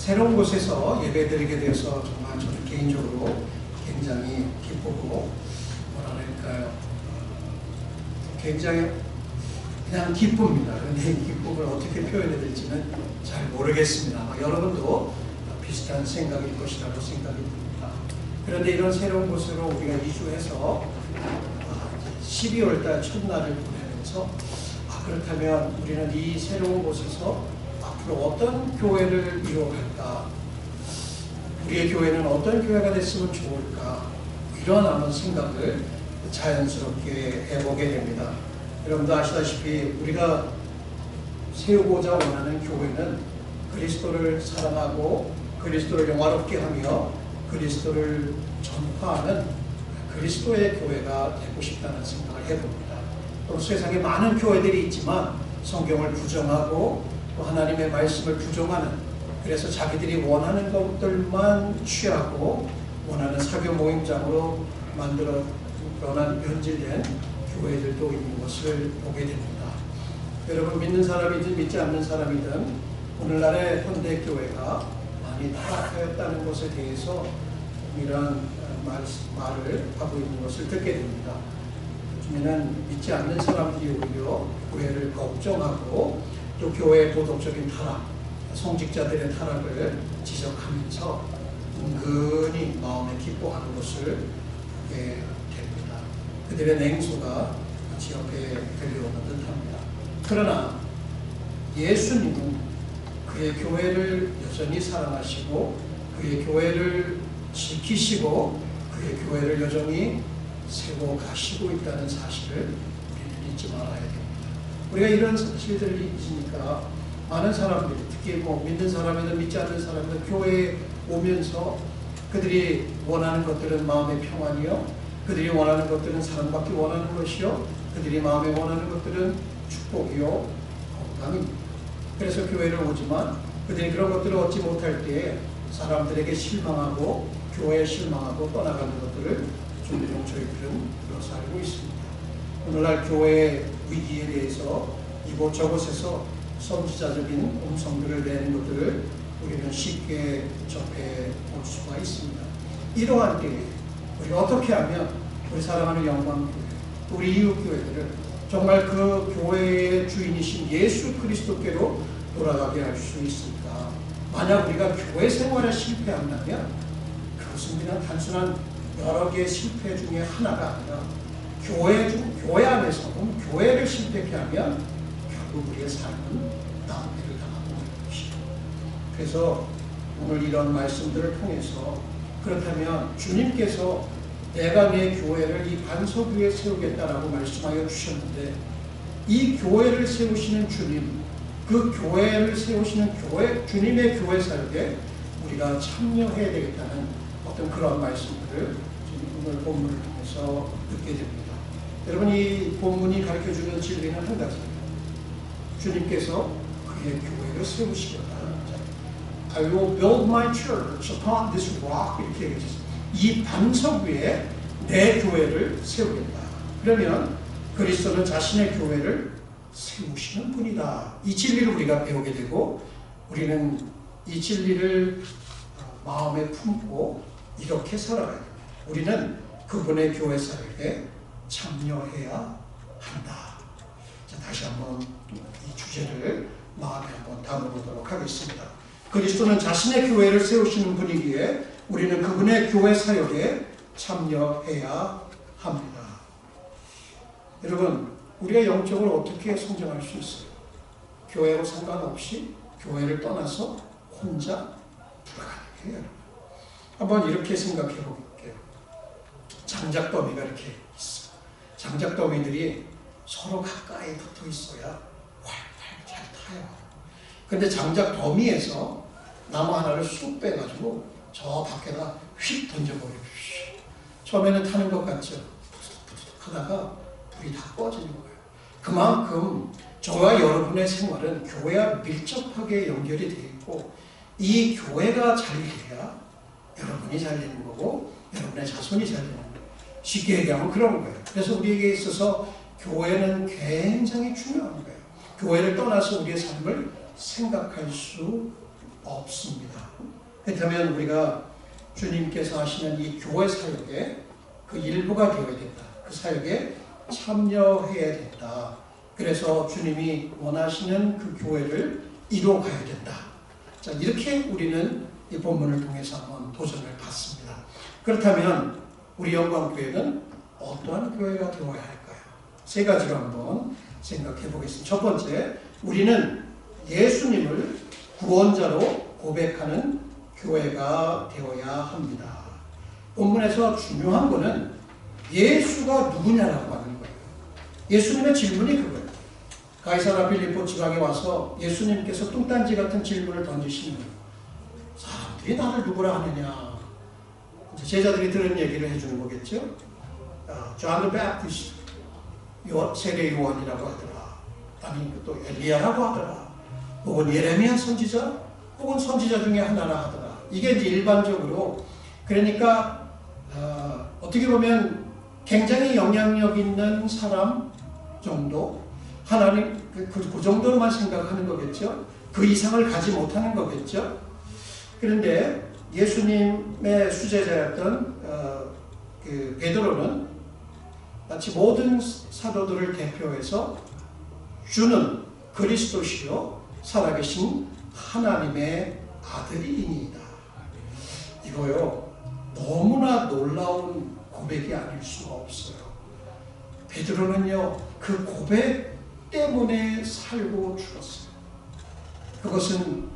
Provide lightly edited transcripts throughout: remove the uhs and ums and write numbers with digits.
새로운 곳에서 예배드리게 되어서 정말 저는 개인적으로 굉장히 기쁘고 뭐랄까요, 굉장히 그냥 기쁩니다. 그런데 이 기쁨을 어떻게 표현해야 될지는 잘 모르겠습니다. 여러분도 비슷한 생각일 것이라고 생각이 듭니다. 그런데 이런 새로운 곳으로 우리가 이주해서 12월달 첫날을 보내면서 그렇다면 우리는 이 새로운 곳에서 앞으로 어떤 교회를 이루어갈까? 우리의 교회는 어떤 교회가 됐으면 좋을까? 이런 한번 생각을 자연스럽게 해보게 됩니다. 여러분도 아시다시피 우리가 세우고자 원하는 교회는 그리스도를 사랑하고 그리스도를 영화롭게 하며 그리스도를 전파하는 그리스도의 교회가 되고 싶다는 생각을 해봅니다. 또 세상에 많은 교회들이 있지만 성경을 부정하고 또 하나님의 말씀을 부정하는, 그래서 자기들이 원하는 것들만 취하고 원하는 사교 모임장으로 만들어 변질된 교회들도 있는 것을 보게 됩니다. 여러분, 믿는 사람이든 믿지 않는 사람이든 오늘날의 현대교회가 많이 타락하였다는 것에 대해서 이런 말을 하고 있는 것을 듣게 됩니다. 요즘에는 믿지 않는 사람들이 오히려 교회를 걱정하고 또 교회의 도덕적인 타락, 성직자들의 타락을 지적하면서 은근히 마음에 기뻐하는 것을 보게 됩니다. 그들의 냉소가 지역에 들려오는 듯합니다. 그러나 예수님은 그의 교회를 여전히 사랑하시고 그의 교회를 지키시고 그의 교회를 여전히 세워 가시고 있다는 사실을 우리는 잊지 말아야 됩니다. 우리가 이런 사실들을 잊으니까 많은 사람들이, 특히 믿는 사람이든 믿지 않는 사람이든 교회에 오면서 그들이 원하는 것들은 마음의 평안이요, 그들이 원하는 것들은 사랑받기 원하는 것이요, 그들이 마음에 원하는 것들은 축복이요, 건강입니다. 그래서 교회를 오지만 그들이 그런 것들을 얻지 못할 때에 사람들에게 실망하고 교회에 실망하고 떠나가는 것들을 종종 저희들은 들어서 알고 있습니다. 오늘날 교회의 위기에 대해서 이곳저곳에서 선지자적인 음성들을 내는 것들을 우리는 쉽게 접해 볼 수가 있습니다. 이러한 때에 우리가 어떻게 하면 우리 사랑하는 영광교회, 우리 이웃교회들을 정말 그 교회의 주인이신 예수 그리스도께로 돌아가게 할 수 있을까? 만약 우리가 교회 생활에 실패한다면 그것은 그냥 단순한 여러 개의 실패 중에 하나가 아니라 교회 안에서 교회를 실패케 하면 결국 우리의 삶은 낭비를 당하고 있는 것이죠. 그래서 오늘 이런 말씀들을 통해서 그렇다면 주님께서 내가 내 교회를 이 반석 위에 세우겠다라고 말씀하여 주셨는데 이 교회를 세우시는 주님, 그 교회를 세우시는 주님의 교회 사역에 우리가 참여해야 되겠다는 어떤 그런 말씀들을 오늘 본문을 통해서 듣게 됩니다. 여러분, 이 본문이 가르쳐주는 진리는 한 가지입니다. 주님께서 그의 교회를 세우시겠다는 거죠. I will build my church upon this rock, 이렇게 얘기했습니다. 이 반석 위에 내 교회를 세우겠다. 그러면 그리스도는 자신의 교회를 세우시는 분이다. 이 진리를 우리가 배우게 되고 우리는 이 진리를 마음에 품고 이렇게 살아가야 됩니다. 우리는 그분의 교회 사역에 참여해야 한다. 자, 다시 한번 이 주제를 마음에 한번 담아보도록 하겠습니다. 그리스도는 자신의 교회를 세우시는 분이기에 우리는 그분의 교회 사역에 참여해야 합니다. 여러분, 우리가 영적으로 어떻게 성장할 수 있어요? 교회로 상관없이 교회를 떠나서 혼자 불가능해요. 한번 이렇게 생각해 볼게요. 장작더미가 이렇게 있어. 장작더미들이 서로 가까이 붙어 있어야 활활 잘 타요. 근데 장작더미에서 나무 하나를 쑥 빼가지고 저 밖에다 휙 던져버려요. 처음에는 타는 것 같죠? 푸득푸득 하다가 불이 다 꺼지는 거예요. 그만큼 저와 여러분의 생활은 교회와 밀접하게 연결이 되어 있고 이 교회가 잘 돼야 여러분이 잘 되는 거고 여러분의 자손이 잘 되는 거예요. 쉽게 얘기하면 그런 거예요. 그래서 우리에게 있어서 교회는 굉장히 중요한 거예요. 교회를 떠나서 우리의 삶을 생각할 수 없습니다. 그렇다면 우리가 주님께서 하시는 이 교회 사역에 그 일부가 되어야 된다. 그 사역에 참여해야 된다. 그래서 주님이 원하시는 그 교회를 이뤄가야 된다. 자, 이렇게 우리는 이 본문을 통해서 한번 도전을 받습니다. 그렇다면 우리 영광교회는 어떠한 교회가 되어야 할까요? 세 가지로 한번 생각해 보겠습니다. 첫 번째, 우리는 예수님을 구원자로 고백하는 교회가 되어야 합니다. 본문에서 중요한 것은 예수가 누구냐라고 하는 거예요. 예수님의 질문이 그거예요. 가이사라 빌립보 지방에 와서 예수님께서 뚱딴지 같은 질문을 던지시는 거예요. 사람들이 나를 누구라 하느냐. 제자들이 들은 얘기를 해주는 거겠죠. 존 베프티스트, 세례 요한이라고 하더라. 아니 또 엘리야라고 하더라. 혹은 예레미야 선지자, 혹은 선지자 중에 하나라 하더라. 이게 이제 일반적으로, 그러니까 어떻게 보면 굉장히 영향력 있는 사람 정도, 하나님 그 정도로만 생각하는 거겠죠. 그 이상을 가지 못하는 거겠죠. 그런데 예수님의 수제자였던 그 베드로는 마치 모든 사도들을 대표해서 주는 그리스도시요 살아계신 하나님의 아들이니이다. 이거요, 너무나 놀라운 고백이 아닐 수가 없어요. 베드로는요, 그 고백 때문에 살고 죽었어요. 그것은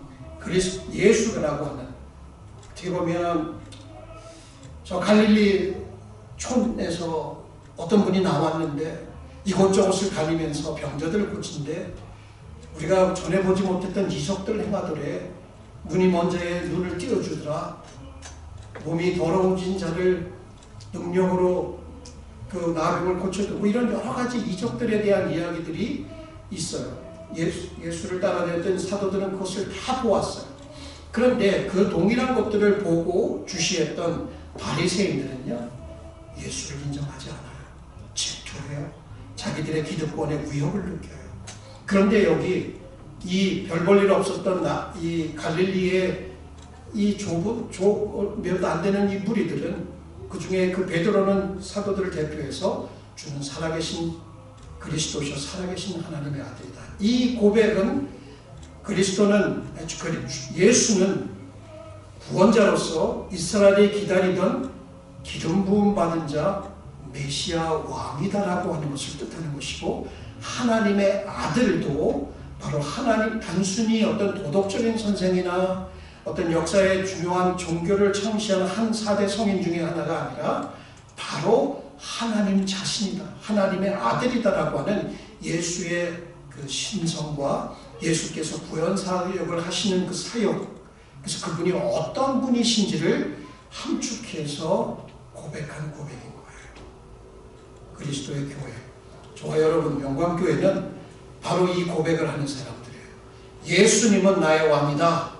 예수라고 하는, 어떻게 보면 저 갈릴리 촌에서 어떤 분이 나왔는데 이곳저곳을 가리면서 병자들을 고친데, 우리가 전에 보지 못했던 이적들 행하더래. 눈이 먼저에 눈을 띄워주더라. 몸이 더러워진 자를 능력으로 그 나병을 고쳐주고, 이런 여러 가지 이적들에 대한 이야기들이 있어요. 예수를 따라다녔던 사도들은 그것을 다 보았어요. 그런데 그 동일한 것들을 보고 주시했던 바리새인들은요, 예수를 인정하지 않아요. 질투해요. 자기들의 기득권에 위협을 느껴요. 그런데 여기 이 별 볼 일 없었던 이 갈릴리의 이 몇 안 되는 이 무리들은, 그 중에 그 베드로는 사도들을 대표해서 주는 살아계신 그리스도시요 살아계신 하나님의 아들이다. 이 고백은 예수는 구원자로서 이스라엘이 기다리던 기름 부음 받은 자 메시아 왕이다라고 하는 것을 뜻하는 것이고, 하나님의 아들도 바로 하나님, 단순히 어떤 도덕적인 선생이나 어떤 역사의 중요한 종교를 창시한 한 4대 성인 중에 하나가 아니라 바로 하나님 자신이다, 하나님의 아들이다라고 하는 예수의 그 신성과 예수께서 구원 사역을 하시는 그 사역, 그래서 그분이 어떤 분이신지를 함축해서 고백한 고백인 거예요. 그리스도의 교회, 저와 여러분 영광교회는 바로 이 고백을 하는 사람들이에요. 예수님은 나의 왕이다.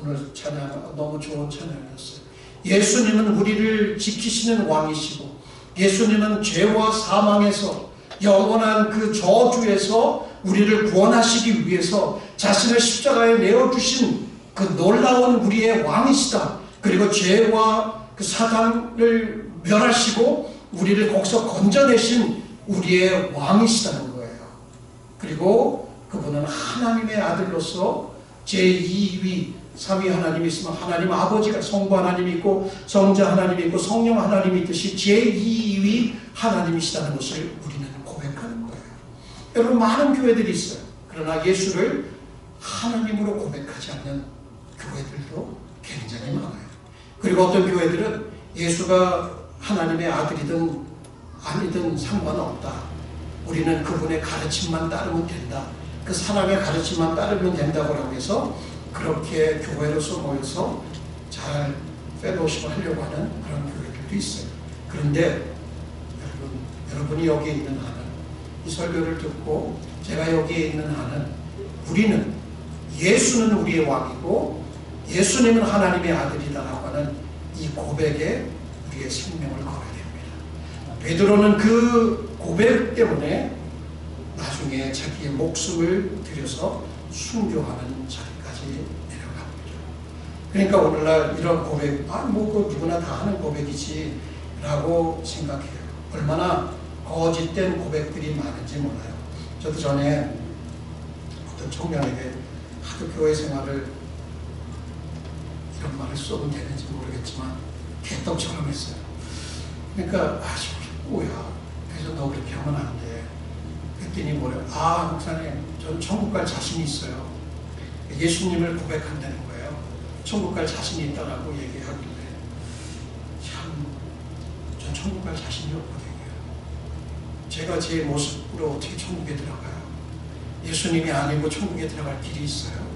오늘 찬양 너무 좋은 찬양이었어요. 예수님은 우리를 지키시는 왕이시고, 예수님은 죄와 사망에서, 영원한 그 저주에서 우리를 구원하시기 위해서 자신을 십자가에 내어주신 그 놀라운 우리의 왕이시다. 그리고 죄와 그 사단을 멸하시고 우리를 거기서 건져내신 우리의 왕이시다는 거예요. 그리고 그분은 하나님의 아들로서 제2위, 3위 하나님이 있으면 하나님 아버지가, 성부 하나님이 있고 성자 하나님이 있고 성령 하나님이 있듯이 제2위 하나님이시다는 것을 우리는 고백하는 거예요. 여러분, 많은 교회들이 있어요. 그러나 예수를 하나님으로 고백하지 않는 교회들도 굉장히 많아요. 그리고 어떤 교회들은 예수가 하나님의 아들이든 아니든 상관없다. 우리는 그분의 가르침만 따르면 된다. 그 사랑의 가르침만 따르면 된다고 해서 그렇게 교회로서 모여서 잘 펠로우십을 하려고 하는 그런 교회들도 있어요. 그런데 여러분이 여기에 있는 한은, 이 설교를 듣고 제가 여기에 있는 한은, 우리는 예수는 우리의 왕이고 예수님은 하나님의 아들이다라고 하는 이 고백에 우리의 생명을 걸어야 됩니다. 베드로는 그 고백 때문에 나중에 자기의 목숨을 들여서 순교하는 자리까지 내려갑니다. 그러니까 오늘날 이런 고백, 그 누구나 다 하는 고백이지 라고 생각해요. 얼마나 거짓된 고백들이 많은지 몰라요. 저도 전에 어떤 청년에게 하도 교회 생활을, 이런 말을 써도 되는지 모르겠지만 개떡처럼 했어요. 그러니까 뭐야, 그래서 너 그렇게 하면 안 돼. 그랬더니 뭐래요? 목사님, 전 천국 갈 자신이 있어요. 예수님을 고백한다는 거예요. 천국 갈 자신이 있다라고 얘기하길래 참, 전 천국 갈 자신이 없거든요. 제가 제 모습으로 어떻게 천국에 들어가요? 예수님이 아니고 천국에 들어갈 길이 있어요.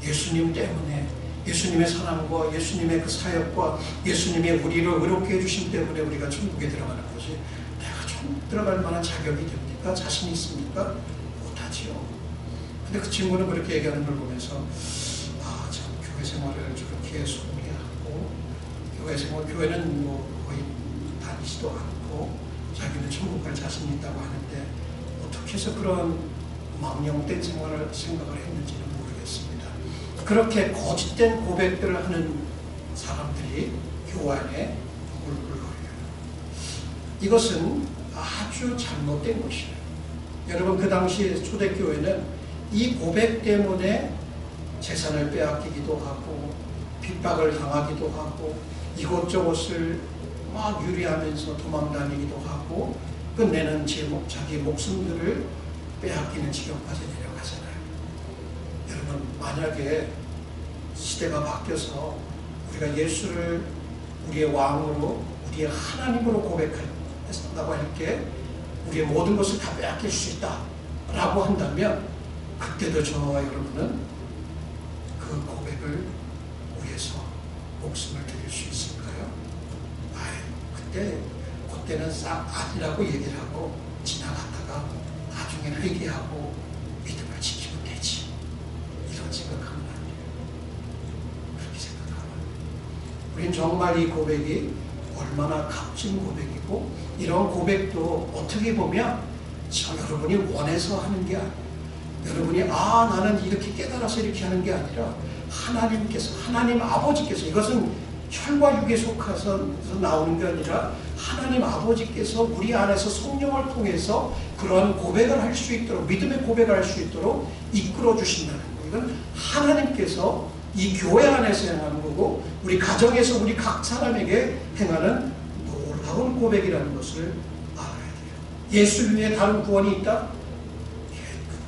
예수님 때문에, 예수님의 사랑과 예수님의 그 사역과 예수님의 우리를 의롭게 해주심 때문에 우리가 천국에 들어가는 것이, 내가 천국 들어갈 만한 자격이 됩니까? 자신이 있습니까? 못하지요. 근데 그 친구는 그렇게 얘기하는 걸 보면서 참 교회 생활을 저렇게 소홀히 하고, 교회는 뭐 거의 다니지도 않고 자기는 천국 갈 자신이 있다고 하는데 어떻게 해서 그런 망령된 생활을 생각을 했는지는 모르겠습니다. 그렇게 거짓된 고백들을 하는 사람들이 교회 안에 울글거려요. 이것은 아주 잘못된 것이에요. 여러분, 그 당시 초대교회는 이 고백 때문에 재산을 빼앗기기도 하고 핍박을 당하기도 하고 이것저것을 막 유리하면서 도망다니기도 하고 끝내는 자기 목숨들을 빼앗기는 지경까지 내려가잖아요. 여러분, 만약에 시대가 바뀌어서 우리가 예수를 우리의 왕으로, 우리의 하나님으로 고백한다고 할 때 우리의 모든 것을 다 빼앗길 수 있다라고 한다면 그때도 저와 여러분은 그 고백을 위해서 목숨을 드릴 수 있을까요? 그때는 싹 아니라고 얘기를 하고 지나갔다가 나중에 회개하고 믿음을 지키면 되지. 이런 생각하면 안 돼요. 그렇게 생각하면 우린 정말 이 고백이 얼마나 값진 고백이고, 이런 고백도 어떻게 보면 여러분이 원해서 하는 게 아니에요. 여러분이 나는 이렇게 깨달아서 이렇게 하는 게 아니라 하나님께서, 하나님 아버지께서, 이것은 혈과 육에 속해서 나오는 게 아니라 하나님 아버지께서 우리 안에서 성령을 통해서 그런 고백을 할 수 있도록, 믿음의 고백을 할 수 있도록 이끌어 주신다는 거예요. 이건 하나님께서 이 교회 안에서 행하는 거고, 우리 가정에서 우리 각 사람에게 행하는 놀라운 고백이라는 것을 알아야 돼요. 예수 위에 다른 구원이 있다?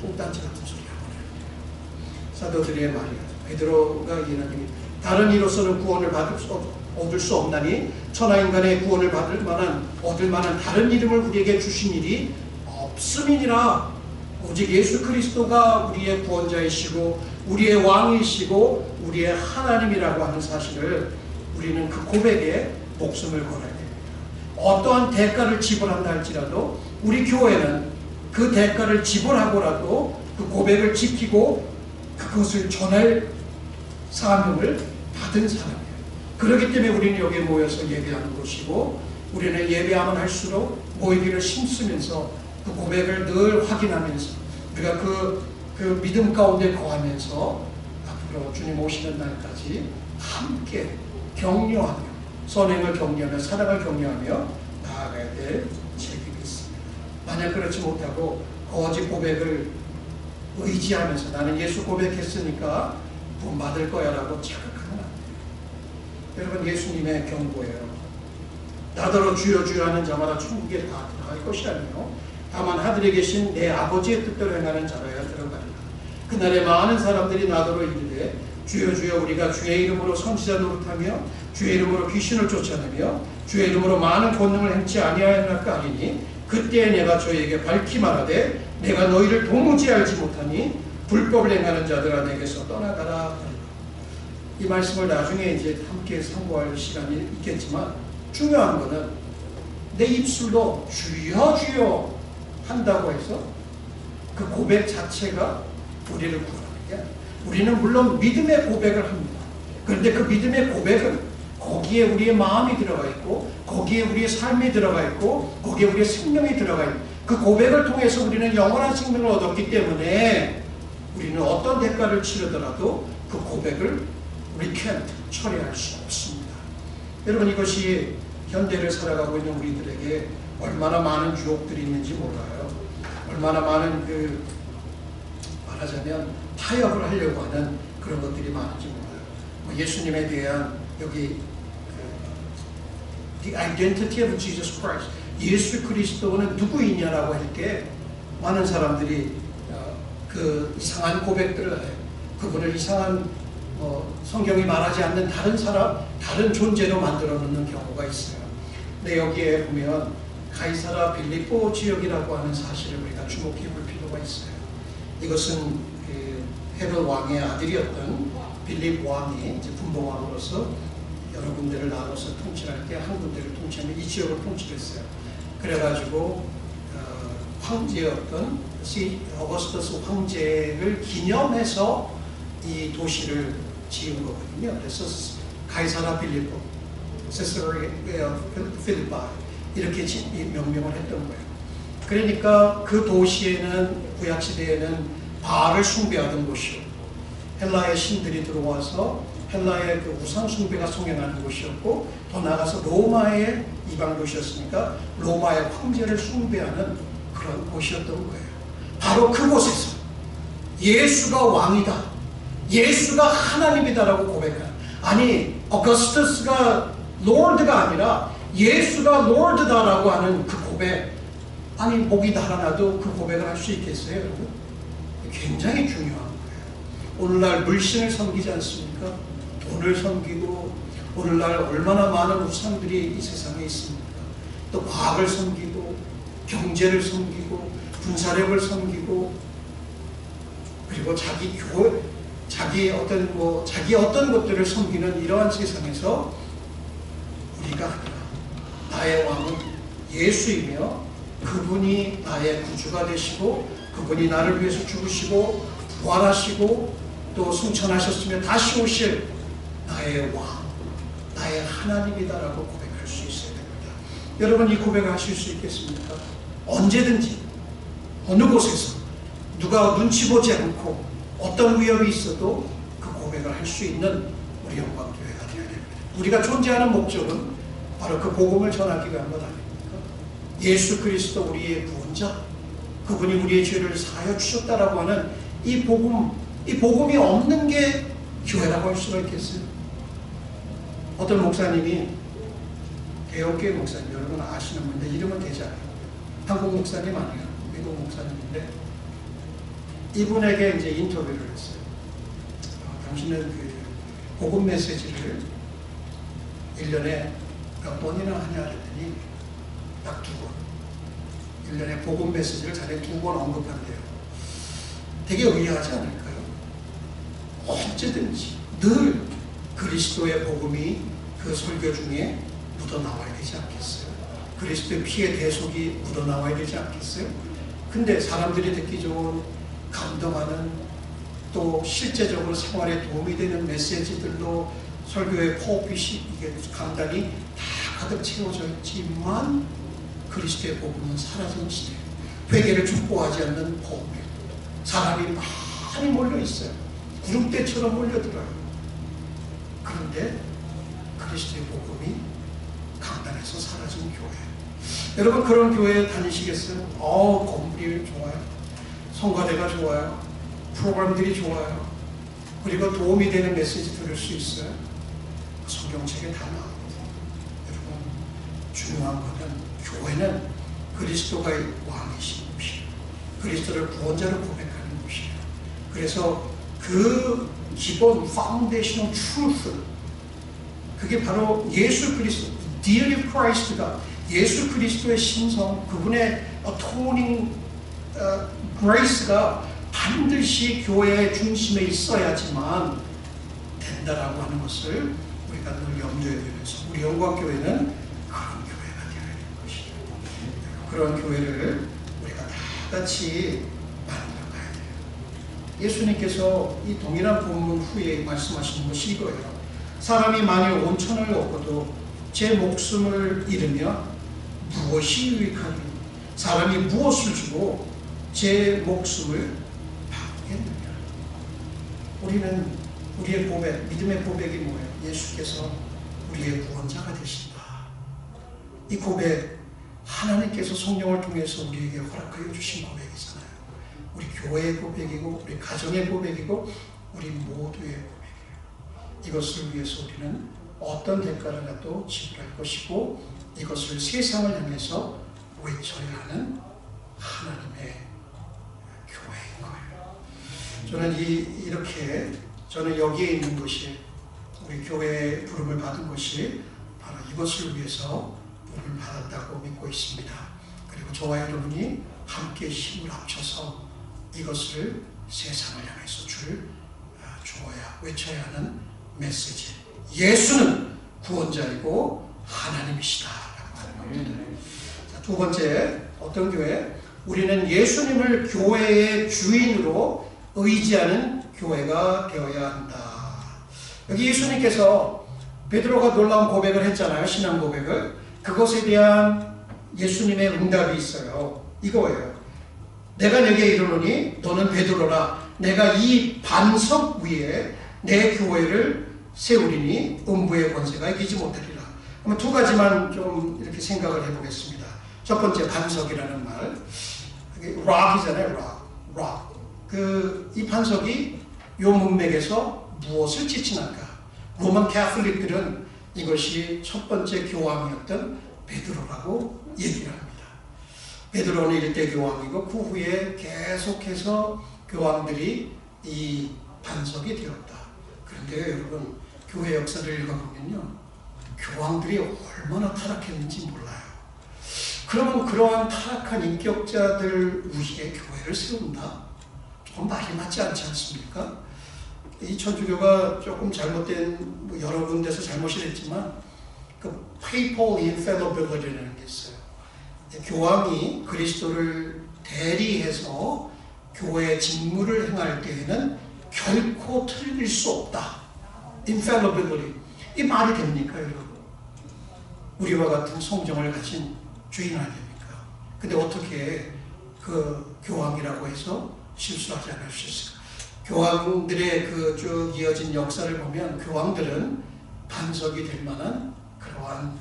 똥단지 같은 소리 하고 있어요. 사도들의 말이야. 베드로가 얘기하는, 다른 이로서는 구원을 얻을 수 없나니 천하인간의 구원을 얻을 만한 다른 이름을 우리에게 주신 일이 없음이니라. 오직 예수 그리스도가 우리의 구원자이시고 우리의 왕이시고 우리의 하나님이라고 하는 사실을 우리는 그 고백에 목숨을 걸어야 됩니다. 어떠한 대가를 지불한다 할지라도 우리 교회는 그 대가를 지불하고라도 그 고백을 지키고 그것을 전할 사명을 받은 사람이에요. 그렇기 때문에 우리는 여기에 모여서 예배하는 것이고, 우리는 예배하면 할수록 모이기를 힘쓰면서 그 고백을 늘 확인하면서 우리가 그 믿음 가운데 거하면서 앞으로 주님 오시는 날까지 함께 격려하며, 선행을 격려하며, 사랑을 격려하며 나아가야 될 책임이 있습니다. 만약 그렇지 못하고 거짓 고백을 의지하면서 나는 예수 고백했으니까 돈 받을 거야 라고 착각하면 안 돼요. 여러분, 예수님의 경고예요. 나더러 주여 주여 하는 자마다 천국에 다 들어갈 것이 아니요 다만 하늘에 계신 내 아버지의 뜻대로 행하는 자라야 들어가리라. 그날에 많은 사람들이 나더러 이르되 주여 주여 우리가 주의 이름으로 선지자 노릇하며 주의 이름으로 귀신을 쫓아내며 주의 이름으로 많은 권능을 행치 아니하였나까 하리니 그때에 내가 저에게 밝히 말하되 내가 너희를 도무지 알지 못하니 불법을 행하는 자들아 내게서 떠나가라. 이 말씀을 나중에 이제 함께 상고할 시간이 있겠지만, 중요한 것은 내 입술로 주여 주여 한다고 해서 그 고백 자체가 우리를 구하는 게 아니에요. 우리는 물론 믿음의 고백을 합니다. 그런데 그 믿음의 고백은 거기에 우리의 마음이 들어가 있고 거기에 우리의 삶이 들어가 있고 거기에 우리의 생명이 들어가 있고, 그 고백을 통해서 우리는 영원한 생명을 얻었기 때문에 우리는 어떤 대가를 치르더라도 그 고백을 recant, 처리할 수 없습니다. 여러분, 이것이 현대를 살아가고 있는 우리들에게 얼마나 많은 유혹들이 있는지 몰라요. 얼마나 많은 말하자면 타협을 하려고 하는 그런 것들이 많은지 몰라요. 예수님에 대한 여기 The identity of Jesus Christ, 예수 그리스도는 누구이냐라고 할 때 많은 사람들이 그 이상한 고백들을 해요. 그분을 이상한 성경이 말하지 않는 다른 사람, 다른 존재로 만들어 놓는 경우가 있어요. 근데 여기에 보면 가이사라 빌립보 지역이라고 하는 사실을 우리가 주목해 볼 필요가 있어요. 이것은 헤롯 왕의 아들이었던 빌립 왕이 이제 분봉왕으로서 여러 군데를 나눠서 통치할 때 한 군데를 통치하면 이 지역을 통치했어요. 그래가지고 황제였던 어거스터스 황제를 기념해서 이 도시를 지은 거거든요. 그래서 가이사라 빌립보, 세사리아 필리포이 이렇게 명명을 했던 거예요. 그러니까 그 도시에는 구약 시대에는 바알을 숭배하던 곳이요, 헬라의 신들이 들어와서 헬라의 그 우상 숭배가 성행하는 곳이었고, 더 나아가서 로마의 이방 도시였으니까 로마의 황제를 숭배하는 그런 곳이었던 거예요. 바로 그곳에서 예수가 왕이다, 예수가 하나님이다라고 고백한, 아니 어거스터스가 롤드가 아니라 예수가 롤드다라고 하는 그 고백, 아니 목이 달아나도 그 고백을 할 수 있겠어요, 여러분? 굉장히 중요한 거예요. 오늘날 물신을 섬기지 않습니까? 돈을 섬기고, 오늘날 얼마나 많은 우상들이 이 세상에 있습니까? 또 과학을 섬기고, 경제를 섬기고, 군사력을 섬기고, 그리고 자기 어떤 것들을 섬기는 이러한 세상에서 우리가 아니라 나의 왕은 예수이며 그분이 나의 구주가 되시고, 그분이 나를 위해서 죽으시고 부활하시고 또 승천하셨으며 다시 오실 나의 왕, 나의 하나님이다라고 고백할 수 있어야 됩니다. 여러분, 이 고백을 하실 수 있겠습니까? 언제든지 어느 곳에서 누가 눈치 보지 않고 어떤 위협이 있어도 그 고백을 할 수 있는 우리 영광교회가 되어야 됩니다. 우리가 존재하는 목적은 바로 그 복음을 전하기 위한 것 아닙니까? 예수 그리스도 우리의 구원자, 그분이 우리의 죄를 사하여 주셨다라고 하는 이 복음이 없는 게 교회라고 할 수가 있겠어요? 어떤 목사님이, 개혁교회 목사님, 여러분 아시는 분인데 이름은 되지 않아요. 한국 목사님 아니에요. 미국 목사님인데 이분에게 이제 인터뷰를 했어요. 당신은 그 복음 메시지를 1년에 몇 번이나 하냐 그랬더니 딱 2번. 1년에 복음 메시지를 자네 2번 언급한대요. 되게 의아하지 않을까요? 언제든지 늘 그리스도의 복음이 그 설교 중에 묻어나와야 되지 않겠어요? 그리스도의 피의 대속이 묻어나와야 되지 않겠어요? 근데 사람들이 듣기 좋은, 감동하는, 또 실제적으로 생활에 도움이 되는 메시지들로 설교의 포핏이, 이게 강단이 다 가득 채워져 있지만 그리스도의 복음은 사라진 시대, 회개를 촉구하지 않는 복음, 사람이 많이 몰려 있어요. 구름대처럼 몰려들어요. 그런데 그리스도의 복음이 강단에서 사라진 교회. 여러분, 그런 교회에 다니시겠어요? 건물이 좋아요, 성가대가 좋아요, 프로그램들이 좋아요, 그리고 도움이 되는 메시지 들을 수 있어요. 성경책에 다 나옵니다. 여러분, 중요한 것은 교회는 그리스도가 왕이신 곳이에요. 그리스도를 구원자로 고백하는 곳이에요. 그래서 그 기본 파운데이셔널 트루스, 그게 바로 예수 그리스도, deity of Christ가, 예수 그리스도의 신성, 그분의 atoning grace가 반드시 교회의 중심에 있어야지만 된다라고 하는 것을 우리가 늘 염두에 두면서 우리 영광교회는 그런 교회가 되어야 되는 것이죠. 그런 교회를 우리가 다 같이 만들어가야 돼요. 예수님께서 이 동일한 본문 후에 말씀하시는 것이 이거예요. 사람이 만일 온천을 얻고도 제 목숨을 잃으며 무엇이 유익하니? 사람이 무엇을 주고 제 목숨을 받겠느냐? 우리는 우리의 고백, 믿음의 고백이 뭐예요? 예수께서 우리의 구원자가 되신다. 이 고백, 하나님께서 성령을 통해서 우리에게 허락하여 주신 고백이잖아요. 우리 교회의 고백이고, 우리 가정의 고백이고, 우리 모두의 고백이에요. 이것을 위해서 우리는 어떤 대가라도 지불할 것이고, 이것을 세상을 향해서 외쳐야 하는 하나님의 교회인 거예요. 저는 여기에 있는 것이, 우리 교회의 부름을 받은 것이 바로 이것을 위해서 부름을 받았다고 믿고 있습니다. 그리고 저와 여러분이 함께 힘을 합쳐서 이것을 세상을 향해서 주어야, 외쳐야 하는 메시지. 예수는 구원자이고 하나님이시다 라고 하는 겁니다. 자, 두 번째, 어떤 교회? 우리는 예수님을 교회의 주인으로 의지하는 교회가 되어야 한다. 여기 예수님께서 베드로가 놀라운 고백을 했잖아요. 신앙 고백을. 그것에 대한 예수님의 응답이 있어요. 이거예요. 내가 내게 이르노니 너는 베드로라. 내가 이 반석 위에 내 교회를 세우리니 음부의 권세가 이기지 못하리라. 그러면 두 가지만 좀 이렇게 생각을 해보겠습니다. 첫 번째, 반석이라는 말. rock이잖아요. rock. 이 반석이 요 문맥에서 무엇을 지칭할까? 로만 캐톨릭들은 이것이 첫 번째 교황이었던 베드로라고 얘기를 합니다. 베드로는 일대 교황이고 그 후에 계속해서 교황들이 이 반석이 되었다. 그런데 여러분, 교회 역사를 읽어보면요, 교황들이 얼마나 타락했는지 몰라요. 그러면 그러한 타락한 인격자들 위에 교회를 세운다? 조금 말이 맞지 않지 않습니까? 이 천주교가 조금 잘못된, 여러 군데서 잘못이 됐지만, 그 papal infallibility라는 게 있어요. 교황이 그리스도를 대리해서 교회의 직무를 행할 때에는 결코 틀릴 수 없다. infallibility. 이 말이 됩니까, 여러분? 우리와 같은 성정을 가진 주인 아닙니까? 근데 어떻게 그 교황이라고 해서 실수하지 않을 수 있을까? 교황들의 그 쭉 이어진 역사를 보면 교황들은 반석이 될 만한 그러한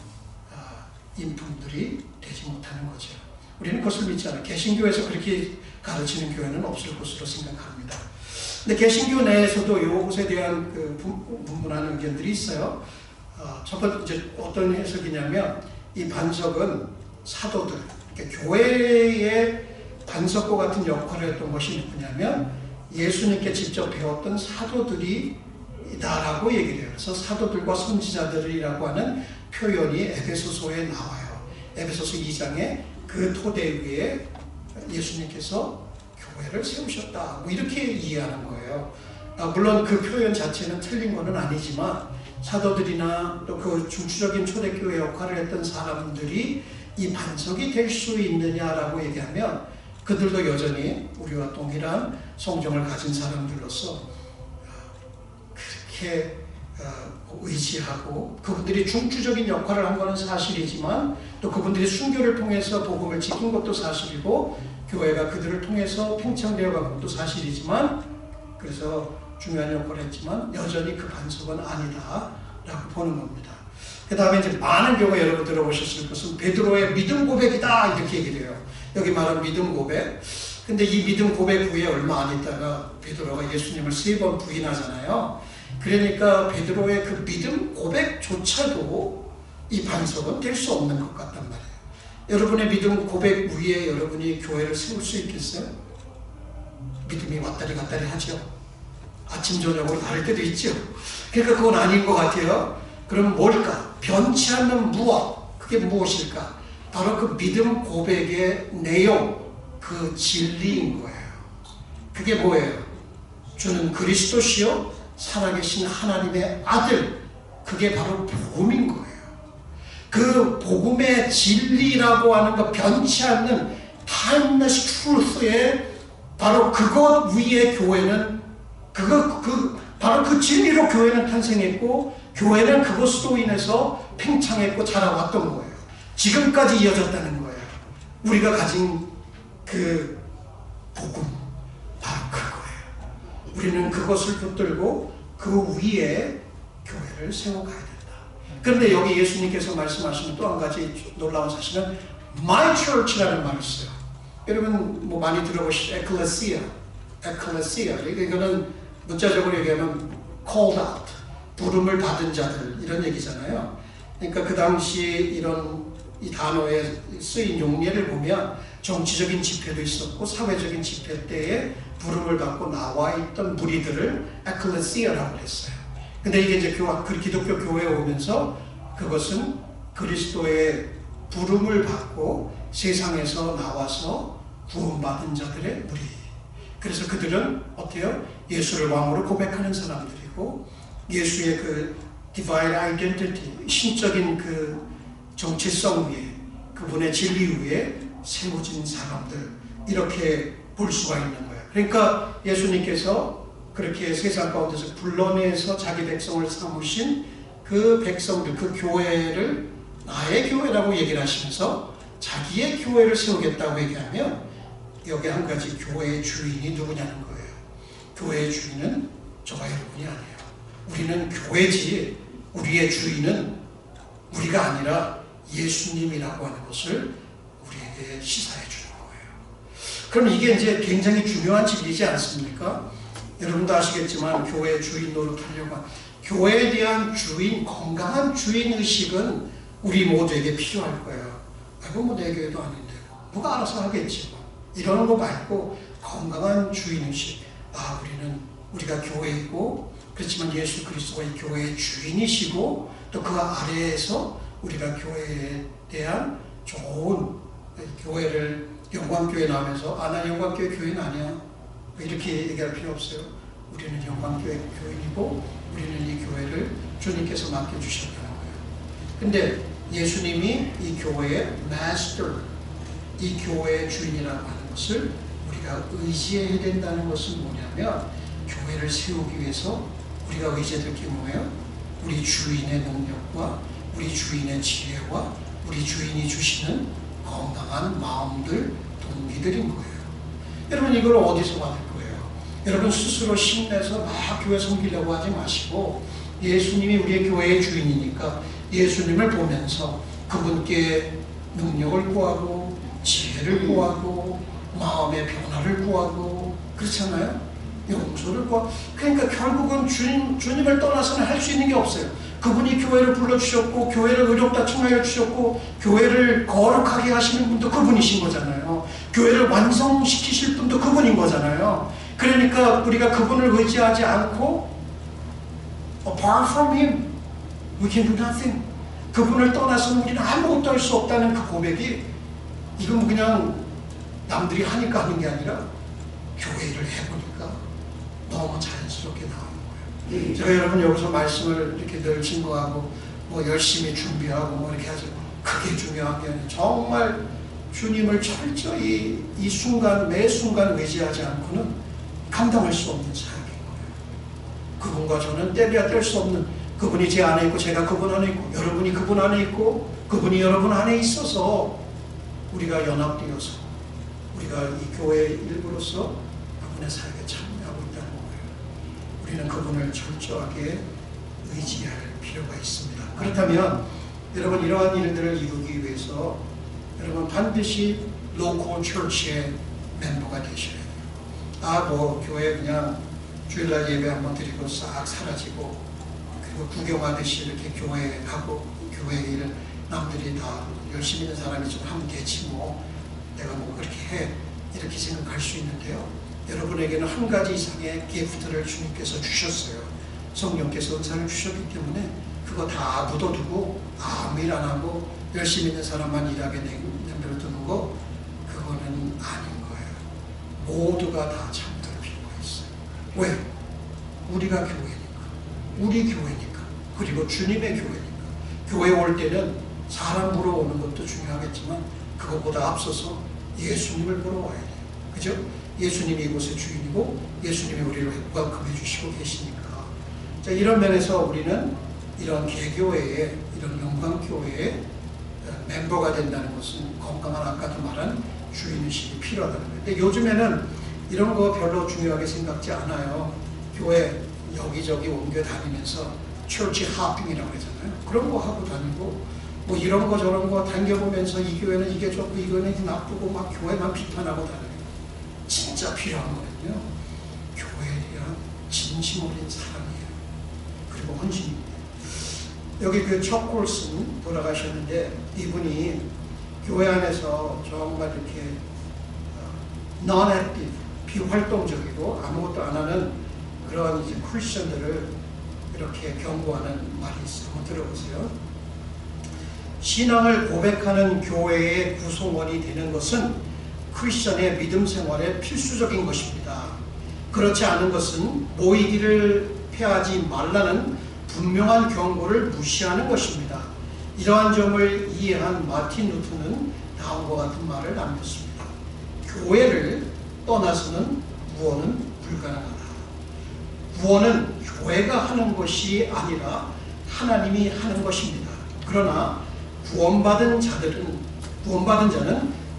인품들이 되지 못하는 거죠. 우리는 그것을 믿지 않아요. 개신교에서 그렇게 가르치는 교회는 없을 것으로 생각합니다. 근데 개신교 내에서도 이것에 대한 그 분분한 의견들이 있어요. 첫 번째 어떤 해석이냐면, 이 반석은 사도들, 그러니까 교회의 반석과 같은 역할을 했던 것이 누구냐면 예수님께 직접 배웠던 사도들이다라고 얘기를 해요. 그래서 사도들과 선지자들이라고 하는 표현이 에베소서에 나와요. 에베소서 2장에 그 토대 위에 예수님께서 교회를 세우셨다, 뭐 이렇게 이해하는 거예요. 물론 그 표현 자체는 틀린 것은 아니지만, 사도들이나 또 그 중추적인 초대교회 역할을 했던 사람들이 이 반석이 될 수 있느냐라고 얘기하면, 그들도 여전히 우리와 동일한 성정을 가진 사람들로서 그렇게 의지하고, 그분들이 중추적인 역할을 한 것은 사실이지만, 또 그분들이 순교를 통해서 복음을 지킨 것도 사실이고, 교회가 그들을 통해서 팽창되어 간 것도 사실이지만, 그래서 중요한 역할을 했지만 여전히 그 반석은 아니다라고 보는 겁니다. 그 다음에 이제 많은 경우 여러분 들어보셨을 것은 베드로의 믿음 고백이다 이렇게 얘기를 해요. 여기 말한 믿음 고백. 근데 이 믿음 고백 후에 얼마 안 있다가 베드로가 예수님을 3번 부인하잖아요. 그러니까 베드로의 그 믿음 고백조차도 이 반석은 될 수 없는 것 같단 말이에요. 여러분의 믿음 고백 위에 여러분이 교회를 세울 수 있겠어요? 믿음이 왔다리 갔다리 하죠. 아침 저녁으로 다를 때도 있죠. 그러니까 그건 아닌 것 같아요. 그럼 뭘까? 변치 않는 무엇, 그게 무엇일까? 바로 그 믿음 고백의 내용, 그 진리인 거예요. 그게 뭐예요? 주는 그리스도시요 살아계신 하나님의 아들, 그게 바로 복음인 거예요. 그 복음의 진리라고 하는 것, 변치 않는 timeless truth의 바로 그것 위에 교회는 바로 그 진리로 교회는 탄생했고, 교회는 그것으로 인해서 팽창했고 자라왔던 거예요. 지금까지 이어졌다는 거예요. 우리가 가진 그 복음, 바로 그거예요. 우리는 그것을 붙들고 그 위에 교회를 세워가야 된다. 그런데 여기 예수님께서 말씀하시는 또 한 가지 놀라운 사실은 My Church라는 말을 써요. 여러분 뭐 많이 들어보시죠? 에클레시아. 이거는 문자적으로 얘기하면 called out, 부름을 받은 자들 이런 얘기잖아요. 그러니까 그 당시 이런 이 단어에 쓰인 용례를 보면 정치적인 집회도 있었고 사회적인 집회 때에 부름을 받고 나와 있던 무리들을 에클레시아라고 했어요. 근데 이게 이제 기독교 교회에 오면서 그것은 그리스도의 부름을 받고 세상에서 나와서 구원받은 자들의 무리. 그래서 그들은 어때요? 예수를 왕으로 고백하는 사람들이고 예수의 그 divine identity, 신적인 그 정체성 위에 그분의 진리 위에 세워진 사람들 이렇게 볼 수가 있는 거예요. 그러니까 예수님께서 그렇게 세상 가운데서 불러내서 자기 백성을 삼으신 그 백성들, 그 교회를 나의 교회라고 얘기를 하시면서 자기의 교회를 세우겠다고 얘기하면 여기 한 가지 교회의 주인이 누구냐는 거예요. 교회의 주인은 저와 여러분이 아니에요. 우리는 교회지 우리의 주인은 우리가 아니라 예수님이라고 하는 것을 우리에게 시사해 주는 거예요. 그럼 이게 이제 굉장히 중요한 진리지 않습니까? 여러분도 아시겠지만 교회의 주인 노릇하려고 하는 교회에 대한 주인, 건강한 주인의식은 우리 모두에게 필요할 거예요. 아이고 뭐 내 교회도 아닌데 누가 알아서 하겠지 뭐. 이러는 거 말고 건강한 주인의식. 우리가 교회이고 그렇지만 예수 그리스도가 이 교회의 주인이시고 또 그 아래에서 우리가 교회에 대한 좋은 교회를 영광교회 나오면서 나 영광교회 교인 아니야 이렇게 얘기할 필요 없어요. 우리는 영광교회 교인이고 우리는 이 교회를 주님께서 맡겨주셨다는 거예요. 근데 예수님이 이 교회의 마스터, 이 교회의 주인이라고 하는 것을 우리가 의지해야 된다는 것은 뭐냐면 교회를 세우기 위해서 우리가 의지해야 될 게 뭐예요? 우리 주인의 능력과 우리 주인의 지혜와 우리 주인이 주시는 건강한 마음들, 동기들인 거예요. 여러분 이걸 어디서 받을 거예요? 여러분 스스로 힘내서 막 교회 섬기려고 하지 마시고 예수님이 우리의 교회의 주인이니까 예수님을 보면서 그분께 능력을 구하고 지혜를 구하고 마음의 변화를 구하고 그렇잖아요. 용서를 구하고 그러니까 결국은 주님을 떠나서는 할 수 있는 게 없어요. 그분이 교회를 불러주셨고 교회를 의롭다 칭하여 주셨고 교회를 거룩하게 하시는 분도 그분이신 거잖아요. 교회를 완성시키실 분도 그분인 거잖아요. 그러니까 우리가 그분을 의지하지 않고 apart from Him we can do nothing. 그분을 떠나서는 우리는 아무것도 할 수 없다는 그 고백이 이건 그냥 남들이 하니까 하는 게 아니라 교회 일을 해보니까 너무 자연스럽게 나오는 거예요. 제가 여러분 여기서 말씀을 이렇게 늘 증거하고 뭐 열심히 준비하고 뭐 이렇게 하죠. 그게 중요한 게 아니에요. 정말 주님을 철저히 이 순간 매 순간 의지하지 않고는 감당할 수 없는 사역인 거예요. 그분과 저는 떼려야 뗄 수 없는 그분이 제 안에 있고 제가 그분 안에 있고 여러분이 그분 안에 있고 그분이 여러분 안에 있어서 우리가 연합되어서 우리가 이 교회의 일부로서 그분의 사역에 참여하고 있다는 거예요. 우리는 그분을 철저하게 의지할 필요가 있습니다. 그렇다면 여러분 이러한 일들을 이루기 위해서 여러분 반드시 로컬 처치의 멤버가 되셔야 돼요. 뭐 교회 그냥 주일날 예배 한번 드리고 싹 사라지고 그리고 구경하듯이 이렇게 교회 가고 교회 일을 남들이 다 열심히 있는 사람이 좀 하면 되지 뭐 내가 뭐 그렇게 해 이렇게 생각할 수 있는데요. 여러분에게는 한 가지 이상의 기프트를 주님께서 주셨어요. 성령께서 은사를 주셨기 때문에 그거 다 묻어두고 아무 일 안 하고 열심히 있는 사람만 일하게 내버려 두는 거 그거는 아닌 거예요. 모두가 다 참될 필요가 있어요. 왜? 우리가 교회니까 우리 교회니까 그리고 주님의 교회니까 교회 올 때는 사람 보러 오는 것도 중요하겠지만 그것보다 앞서서 예수님을 보러 와야 돼요. 그죠? 예수님이 이곳의 주인이고 예수님이 우리를 웰컴해 주시고 계시니까 자, 이런 면에서 우리는 이런 개교회에 이런 영광교회에 멤버가 된다는 것은 건강한 아까도 말한 주인의식이 필요하다는 거예요. 근데 요즘에는 이런 거 별로 중요하게 생각지 않아요. 교회 여기저기 옮겨 다니면서 철치 하핑이라고 그러잖아요. 그런 거 하고 다니고 뭐 이런 거 저런 거 당겨보면서 이 교회는 이게 좋고 이거는 나쁘고 막 교회만 비판하고 다녀요. 진짜 필요한 거는요, 교회에 대한 진심 어린 사랑이에요. 그리고 헌신입니다. 여기 그 척 콜슨 돌아가셨는데, 이분이 교회 안에서 정말 이렇게 non-active, 비활동적이고 아무것도 안 하는 그런 이제 크리스천들을 이렇게 경고하는 말이 있어요. 한번 들어보세요. 신앙을 고백하는 교회의 구성원이 되는 것은 크리스천의 믿음 생활에 필수적인 것입니다. 그렇지 않은 것은 모이기를 패하지 말라는 분명한 경고를 무시하는 것입니다. 이러한 점을 이해한 마틴 루터는 다음과 같은 말을 남겼습니다. 교회를 떠나서는 구원은 불가능하다. 구원은 교회가 하는 것이 아니라 하나님이 하는 것입니다. 그러나 구원받은 자는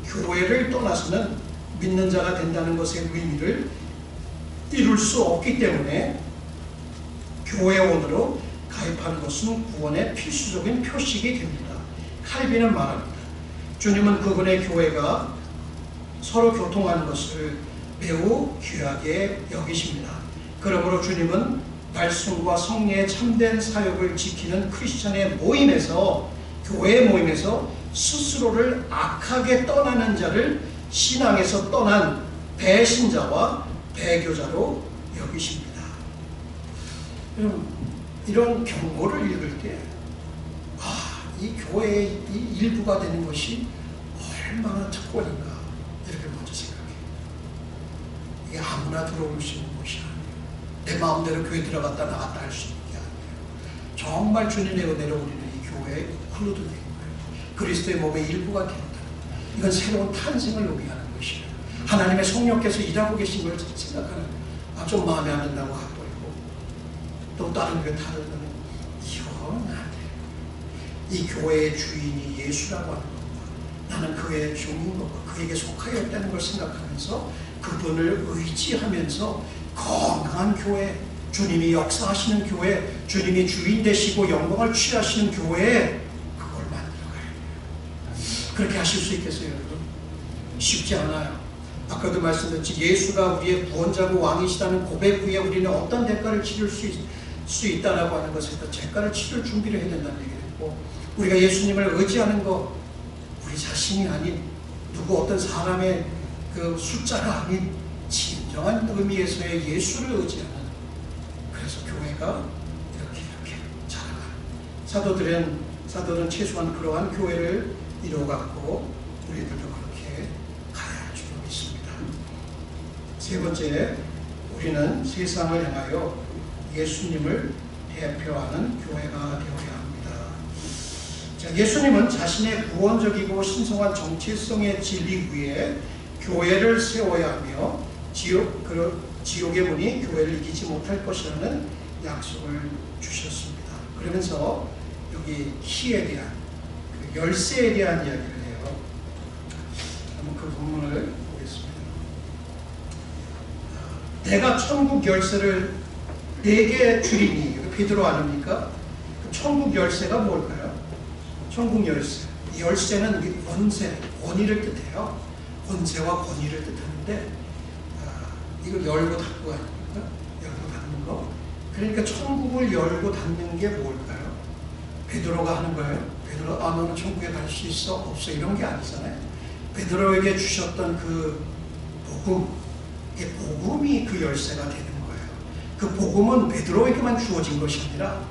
교회를 떠나서는 믿는 자가 된다는 것의 의미를 이룰 수 없기 때문에 교회원으로 가입하는 것은 구원의 필수적인 표식이 됩니다. 칼빈은 말합니다. 주님은 그분의 교회가 서로 교통하는 것을 매우 귀하게 여기십니다. 그러므로 주님은 말씀과 성령의 참된 사역을 지키는 크리스천의 모임에서, 교회 모임에서 스스로를 악하게 떠나는 자를 신앙에서 떠난 배신자와 배교자로 여기십니다. 이런 경고를 읽을 때, 이 교회의 이 일부가 되는 것이 얼마나 특권인가, 이렇게 먼저 생각해요. 이게 아무나 들어올 수 있는 것이 아니에요. 내 마음대로 교회 들어갔다 나갔다 할 수 있는 게 아니에요. 정말 주님의 은혜로 우리는 이 교회에 흘러들게 된 거예요. 그리스도의 몸의 일부가 되었다. 이건 새로운 탄생을 의미하는 것이에요. 하나님의 성령께서 일하고 계신 걸 생각하는, 좀 마음에 안 든다고 가버리고 또 다른 교회 다르면 이건 안 돼요. 이 교회의 주인이 예수라고 하는 것과 나는 그의 종인 것과 그에게 속하여 있다는 걸 생각하면서 그분을 의지하면서 건강한 교회, 주님이 역사하시는 교회, 주님이 주인 되시고 영광을 취하시는 교회에 그걸 만들어가야 돼요. 그렇게 하실 수 있겠어요, 여러분? 쉽지 않아요. 아까도 말씀드렸지, 예수가 우리의 구원자고 왕이시다는 고백 후에 우리는 어떤 대가를 치를 수 있다라고 하는 것에 대가를 치를 준비를 해야 된다는 얘기를 했고, 우리가 예수님을 의지하는 것, 우리 자신이 아닌 누구 어떤 사람의 그 숫자가 아닌 진정한 의미에서의 예수를 의지하는, 그래서 교회가 이렇게 자라가는, 사도는 최소한 그러한 교회를 이루어갔고 우리들도 그렇게 가야 할 줄 믿습니다. 세 번째, 우리는 세상을 향하여 예수님을 대표하는 교회가 되어야 합니다. 자, 예수님은 자신의 구원적이고 신성한 정체성의 진리 위에 교회를 세워야 하며 지옥의 문이 교회를 이기지 못할 것이라는 약속을 주셨습니다. 그러면서 여기 키에 대한, 그 열쇠에 대한 이야기를 해요. 한번 그 본문을 보겠습니다. 내가 천국 열쇠를 네개 주리니, 베드로 아닙니까? 천국 열쇠가 뭘까요? 천국 열쇠. 이 열쇠는 권세, 권위를 뜻해요. 권세와 권위를 뜻하는데, 이걸 열고 닫고 아닙니까? 열고 닫는 거. 그러니까 천국을 열고 닫는 게 뭘까요? 베드로가 하는 거예요. 베드로, 너는 천국에 갈 수 있어? 없어? 이런 게 아니잖아요. 베드로에게 주셨던 그 복음, 이 복음이 그 열쇠가 되는 거예요. 그 복음은 베드로에게만 주어진 것이 아니라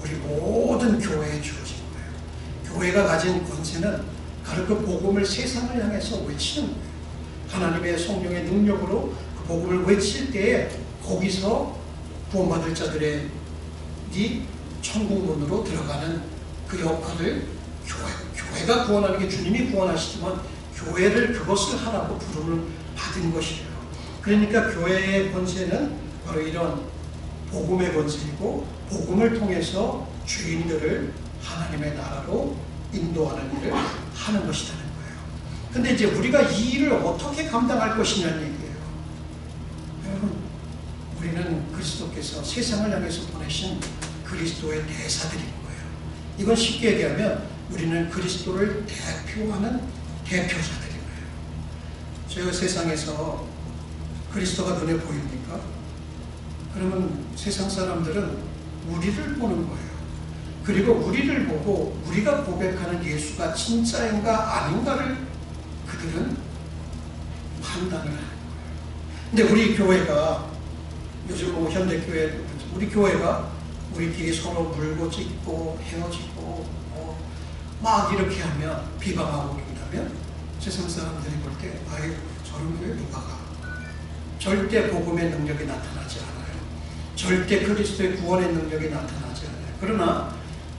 우리 모든 교회에 주어진 거예요. 교회가 가진 권세는 바로 그 복음을 세상을 향해서 외치는 거예요. 하나님의 성령의 능력으로 그 복음을 외칠 때에 거기서 구원받을 자들의 천국 문으로 들어가는 그 역할을 교회가 구원하는 게, 주님이 구원하시지만 교회를 그것을 하라고 부름을 받은 것이에요. 그러니까 교회의 권세는 바로 이런 복음의 권세이고, 복음을 통해서 주인들을 하나님의 나라로 인도하는 일을 하는 것이라는 거예요. 근데 이제 우리가 이 일을 어떻게 감당할 것이냐는 얘기예요. 여러분, 우리는 그리스도께서 세상을 향해서 보내신 그리스도의 대사들인 거예요. 이건 쉽게 얘기하면 우리는 그리스도를 대표하는 대표자들인 거예요. 저희가 세상에서 그리스도가 눈에 보입니까? 그러면 세상 사람들은 우리를 보는 거예요. 그리고 우리를 보고 우리가 고백하는 예수가 진짜인가 아닌가를 그들은 판단을 하는 거예요. 근데 우리 교회가 요즘 현대교회 우리 교회가 우리끼리 서로 물고 찢고 헤어지고 막 이렇게 하면 비방하고 그런다면 세상 사람들이 볼 때 아유 저런 교회 누가 가? 절대 복음의 능력이 나타나지 않아요. 절대 그리스도의 구원의 능력이 나타나지 않아요. 그러나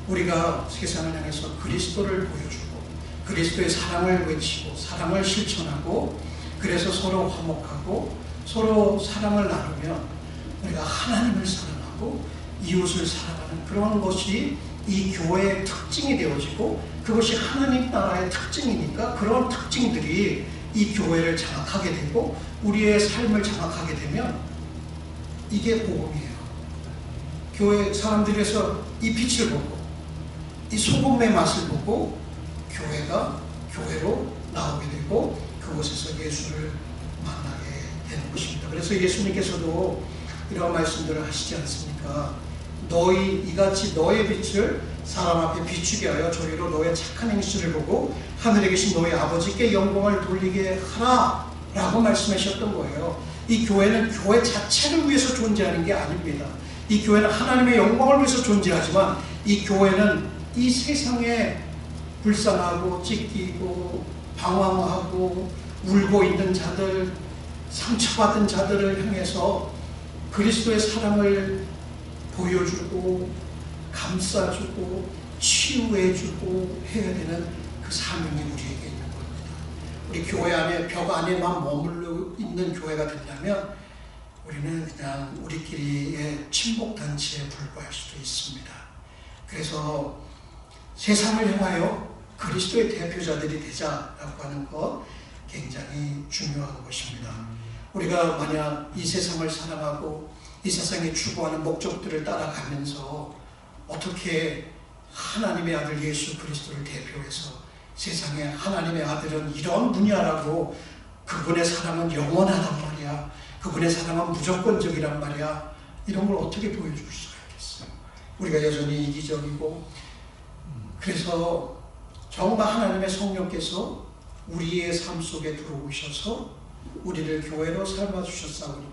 우리가 세상을 향해서 그리스도를 보여주고 그리스도의 사랑을 외치고 사랑을 실천하고 그래서 서로 화목하고 서로 사랑을 나누며 우리가 하나님을 사랑하고 이웃을 사랑하는 그런 것이 이 교회의 특징이 되어지고 그것이 하나님 나라의 특징이니까 그런 특징들이 이 교회를 장악하게 되고 우리의 삶을 장악하게 되면 이게 복음이에요. 교회 사람들에서 이 빛을 보고 이 소금의 맛을 보고 교회가 교회로 나오게 되고 그곳에서 예수를 만나게 되는 것입니다. 그래서 예수님께서도 이런 말씀들을 하시지 않습니까? 너희 이같이 너의 빛을 사람 앞에 비추게 하여 저리로 너의 착한 행실을 보고 하늘에 계신 너희 아버지께 영광을 돌리게 하라 라고 말씀하셨던 거예요. 이 교회는 교회 자체를 위해서 존재하는 게 아닙니다. 이 교회는 하나님의 영광을 위해서 존재하지만 이 교회는 이 세상에 불쌍하고 찢기고 방황하고 울고 있는 자들, 상처받은 자들을 향해서 그리스도의 사랑을 보여주고 감싸주고 치유해주고 해야 되는 그 사명이 우리에게 있는 겁니다. 우리 교회 안에 벽 안에만 머물러 있는 교회가 된다면 우리는 그냥 우리끼리의 친목단체에 불과할 수도 있습니다. 그래서 세상을 향하여 그리스도의 대표자들이 되자라고 하는 것 굉장히 중요한 것입니다. 우리가 만약 이 세상을 사랑하고 이 세상에 추구하는 목적들을 따라가면서 어떻게 하나님의 아들 예수 그리스도를 대표해서 세상에 하나님의 아들은 이런 분야라고 그분의 사랑은 영원하단 말이야. 그분의 사랑은 무조건적이란 말이야. 이런 걸 어떻게 보여줄 수가 있겠어요? 우리가 여전히 이기적이고 그래서 정말 하나님의 성령께서 우리의 삶 속에 들어오셔서 우리를 교회로 삶아주셨사오니까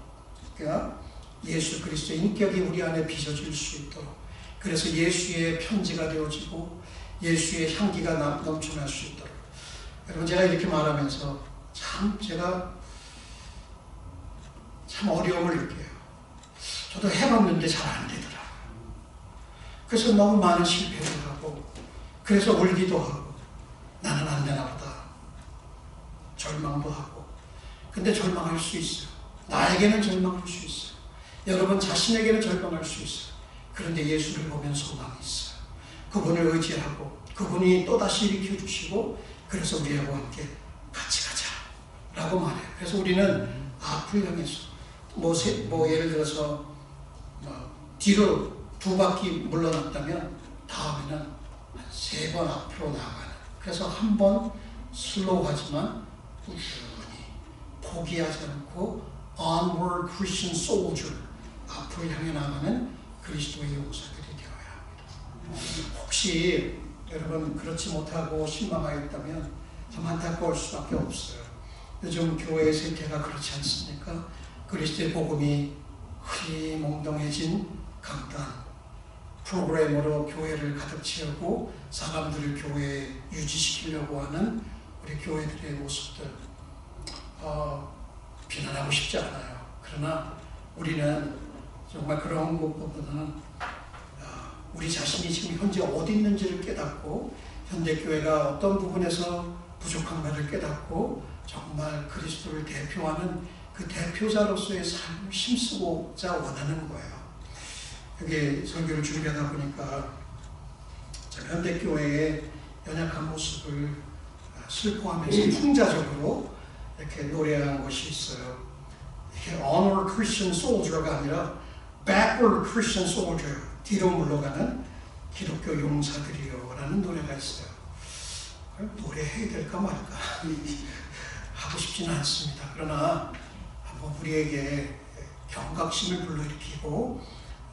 예수 그리스도의 인격이 우리 안에 빚어질 수 있도록 그래서 예수의 편지가 되어지고 예수의 향기가 넘쳐날 수 있도록 여러분 제가 이렇게 말하면서 제가 참 어려움을 느껴요. 저도 해봤는데 잘 안 되더라고요. 그래서 너무 많은 실패를 하고 그래서 울기도 하고 나는 안 되나 보다 절망도 하고 근데 절망할 수 있어요. 나에게는 절망할 수 있어요. 여러분 자신에게는 절망할 수 있어요. 그런데 예수를 보면 소망이 있어요. 그분을 의지하고 그분이 또다시 일으켜 주시고 그래서 우리하고 함께 같이 가자 라고 말해요. 그래서 우리는 앞을 향해서 뭐 예를 들어서 뒤로 2바퀴 물러났다면 다음에는 한 3번 앞으로 나아가는 그래서 한 번 슬로우하지만 꾸준히 포기하지 않고 onward Christian soldier 앞을 향해 나가는 그리스도의 용사들이 되어야 합니다. 혹시 여러분 그렇지 못하고 실망하였다면 참 안타까울 수밖에 없어요. 요즘 교회의 세태가 그렇지 않습니까? 그리스도의 복음이 흐리멍덩해진 강단 프로그램으로 교회를 가득 채우고 사람들을 교회에 유지시키려고 하는 우리 교회들의 모습들 비난하고 싶지 않아요. 그러나 우리는 정말 그런 것보다는 우리 자신이 지금 현재 어디 있는지를 깨닫고 현대교회가 어떤 부분에서 부족한가를 깨닫고 정말 그리스도를 대표하는 그 대표자로서의 삶을 힘쓰고자 원하는 거예요. 여기 설교를 준비하다 보니까 현대교회의 연약한 모습을 슬퍼하면서 풍자적으로 이렇게 노래한 것이 있어요. Onward Christian Soldier가 아니라 Backward Christian Soldier, 뒤로 물러가는 기독교 용사들이요 라는 노래가 있어요. 노래해야 될까 말까 하고 싶지는 않습니다. 그러나 한번 우리에게 경각심을 불러일으키고